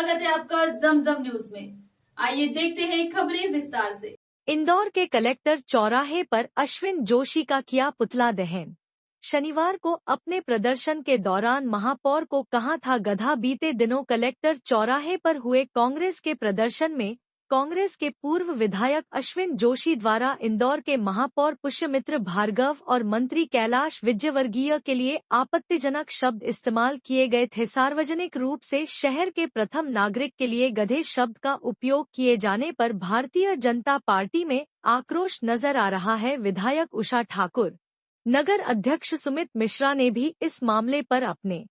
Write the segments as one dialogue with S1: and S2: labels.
S1: स्वागत है आपका जमजम न्यूज में। आइए देखते हैं खबरें विस्तार से।
S2: इंदौर के कलेक्टर चौराहे पर अश्विन जोशी का किया पुतला दहन। शनिवार को अपने प्रदर्शन के दौरान महापौर को कहा था गधा। बीते दिनों कलेक्टर चौराहे पर हुए कांग्रेस के प्रदर्शन में कांग्रेस के पूर्व विधायक अश्विन जोशी द्वारा इंदौर के महापौर पुष्यमित्र भार्गव और मंत्री कैलाश विजयवर्गीय के लिए आपत्तिजनक शब्द इस्तेमाल किए गए थे। सार्वजनिक रूप से शहर के प्रथम नागरिक के लिए गधे शब्द का उपयोग किए जाने पर भारतीय जनता पार्टी में आक्रोश नजर आ रहा है। विधायक उषा ठाकुर, नगर अध्यक्ष सुमित मिश्रा ने भी इस मामले पर अपने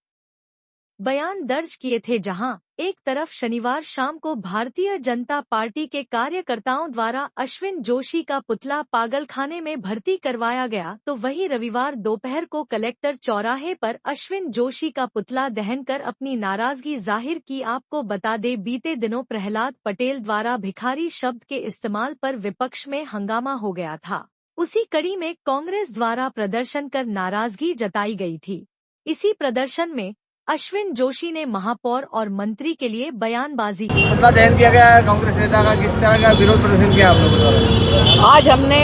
S2: बयान दर्ज किए थे। जहां एक तरफ शनिवार शाम को भारतीय जनता पार्टी के कार्यकर्ताओं द्वारा अश्विन जोशी का पुतला पागलखाने में भर्ती करवाया गया, तो वहीं रविवार दोपहर को कलेक्टर चौराहे पर अश्विन जोशी का पुतला दहन कर अपनी नाराजगी जाहिर की। आपको बता दें, बीते दिनों प्रहलाद पटेल द्वारा भिखारी शब्द के इस्तेमाल पर विपक्ष में हंगामा हो गया था। उसी कड़ी में कांग्रेस द्वारा प्रदर्शन कर नाराजगी जताई गई थी। इसी प्रदर्शन में अश्विन जोशी ने महापौर और मंत्री के लिए बयानबाजी की।
S3: पुतला दहन किया गया है कांग्रेस नेता का, किस तरह का विरोध प्रदर्शन किया आप लोगों द्वारा?
S4: आज हमने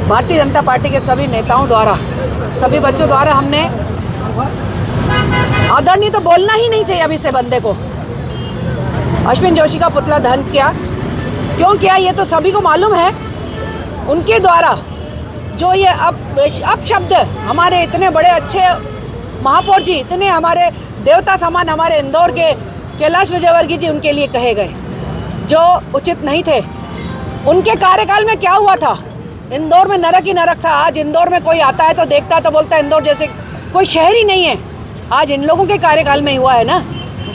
S4: भारतीय जनता पार्टी के सभी नेताओं द्वारा, सभी बच्चों द्वारा हमने आदरणीय तो बोलना ही नहीं चाहिए अभी से बंदे को, अश्विन जोशी का पुतला दहन किया। क्यों किया ये तो सभी को मालूम है। उनके द्वारा जो ये अब शब्द हमारे इतने बड़े अच्छे महापौर जी, इतने हमारे देवता समान हमारे इंदौर के कैलाश विजयवर्गीय जी, उनके लिए कहे गए जो उचित नहीं थे। उनके कार्यकाल में क्या हुआ था? इंदौर में नरक ही नरक था। आज इंदौर में कोई आता है तो देखता है तो बोलता है इंदौर जैसे कोई शहर ही नहीं है। आज इन लोगों के कार्यकाल में हुआ है ना।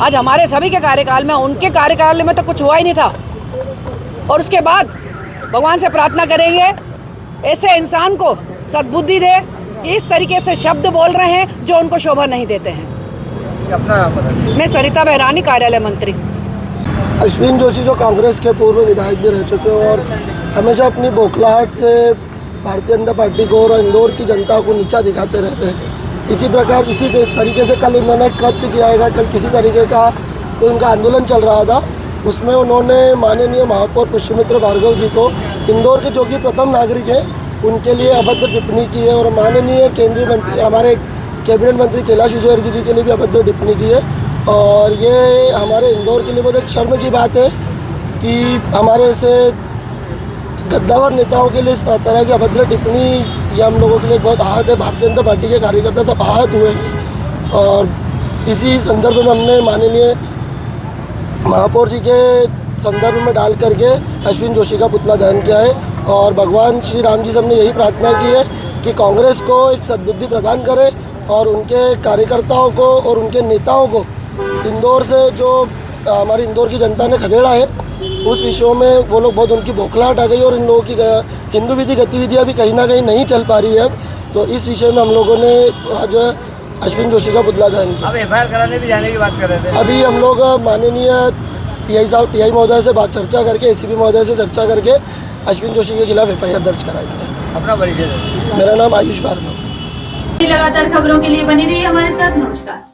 S4: आज हमारे सभी के कार्यकाल में, उनके कार्यकाल में तो कुछ हुआ ही नहीं था। और उसके बाद भगवान से प्रार्थना करेंगे ऐसे इंसान को सद्बुद्धि दे कि इस तरीके से शब्द बोल रहे हैं जो उनको शोभा नहीं देते हैं।
S3: अपना
S4: मैं सरिता बहरानी, कार्यालय मंत्री।
S5: अश्विन जोशी जो कांग्रेस के पूर्व विधायक भी रह चुके हैं और हमेशा अपनी बौखलाहट से भारतीय जनता पार्टी को और इंदौर की जनता को नीचा दिखाते रहते हैं। इसी प्रकार इसी तरीके से कल इन्होंने कृत्य किया है। कल किसी तरीके का कोई उनका आंदोलन चल रहा था, उसमें उन्होंने माननीय महापौर पुष्यमित्र भार्गव जी को, इंदौर के जो कि प्रथम नागरिक हैं, उनके लिए अभद्र टिप्पणी की है। और माननीय केंद्रीय मंत्री, हमारे कैबिनेट मंत्री कैलाश विजयवर्गीय जी के लिए भी अभद्र टिप्पणी की है। और ये हमारे इंदौर के लिए बहुत एक शर्म की बात है कि हमारे ऐसे गद्दावर नेताओं के लिए इस तरह की अभद्र टिप्पणी, ये हम लोगों के लिए बहुत आहत है। भारतीय जनता पार्टी के कार्यकर्ता सब आहत हुए हैं। और इसी संदर्भ में हमने माननीय महापौर जी के संदर्भ में डाल करके अश्विन जोशी का पुतला दहन किया है। और भगवान श्री राम जी से हमने यही प्रार्थना की है कि कांग्रेस को एक सद्बुद्धि प्रदान करे और उनके कार्यकर्ताओं को और उनके नेताओं को इंदौर से जो हमारी इंदौर की जनता ने खदेड़ा है, उस विषयों में वो लोग बहुत, उनकी बौखलाहट आ गई और इन लोगों की हिंदू विधि गतिविधियाँ भी कहीं ना कहीं नहीं चल पा रही है। तो इस विषय में हम लोगों ने आज अश्विन जोशी का पुतला दहन किया।
S3: अब एफआईआर कराने भी जाने की बात कर रहे थे।
S5: अभी हम लोग माननीय टीआई महोदय से चर्चा करके, एसीपी महोदय से चर्चा करके अश्विन जोशी के खिलाफ एफआईआर दर्ज कराएंगे।
S3: अपना परिचय।
S5: मेरा नाम आयुष भार्गव।
S1: लगातार खबरों के लिए बनी रहिए हमारे साथ। नमस्कार।